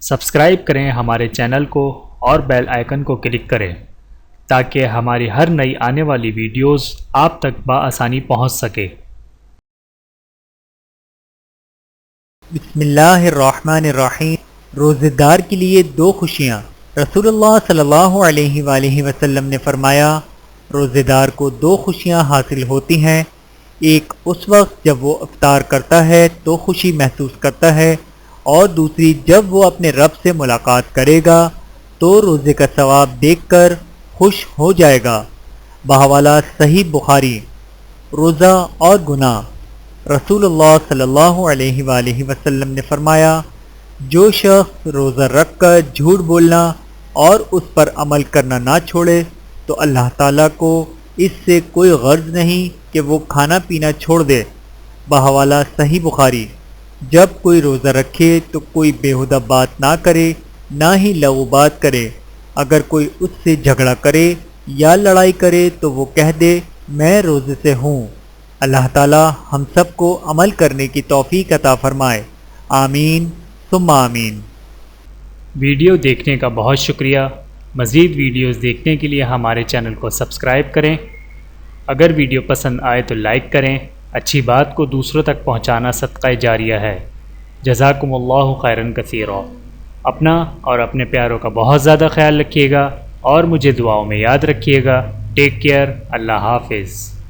Subscribe کریں ہمارے channel کو اور بیل آئیکن کو کلک کریں تاکہ ہماری ہر نئی آنے والی ویڈیوز آپ تک بآسانی پہنچ سکے۔ بسم اللہ الرحمن الرحیم۔ روزہ دار کے لیے دو خوشیاں۔ رسول اللہ صلی اللہ علیہ وآلہ وسلم نے فرمایا، روزہ دار کو دو خوشیاں حاصل ہوتی ہیں، ایک اس وقت جب وہ افطار کرتا ہے تو خوشی محسوس کرتا ہے، اور دوسری جب وہ اپنے رب سے ملاقات کرے گا تو روزے کا ثواب دیکھ کر خوش ہو جائے گا۔ بحوالہ صحیح بخاری۔ روزہ اور گناہ۔ رسول اللہ صلی اللہ علیہ وآلہ وسلم نے فرمایا، جو شخص روزہ رکھ کر جھوٹ بولنا اور اس پر عمل کرنا نہ چھوڑے تو اللہ تعالیٰ کو اس سے کوئی غرض نہیں کہ وہ کھانا پینا چھوڑ دے۔ بحوالہ صحیح بخاری۔ جب کوئی روزہ رکھے تو کوئی بیہودہ بات نہ کرے، نہ ہی لغو بات کرے۔ اگر کوئی اس سے جھگڑا کرے یا لڑائی کرے تو وہ کہہ دے میں روزے سے ہوں۔ اللہ تعالی ہم سب کو عمل کرنے کی توفیق عطا فرمائے، آمین ثم آمین۔ ویڈیو دیکھنے کا بہت شکریہ۔ مزید ویڈیوز دیکھنے کے لیے ہمارے چینل کو سبسکرائب کریں۔ اگر ویڈیو پسند آئے تو لائک کریں۔ اچھی بات کو دوسروں تک پہنچانا صدقہ جاریہ ہے۔ جزاکم اللہ خیرا کثیرا۔ اپنا اور اپنے پیاروں کا بہت زیادہ خیال رکھیے گا اور مجھے دعاؤں میں یاد رکھیے گا۔ Take care. اللہ حافظ۔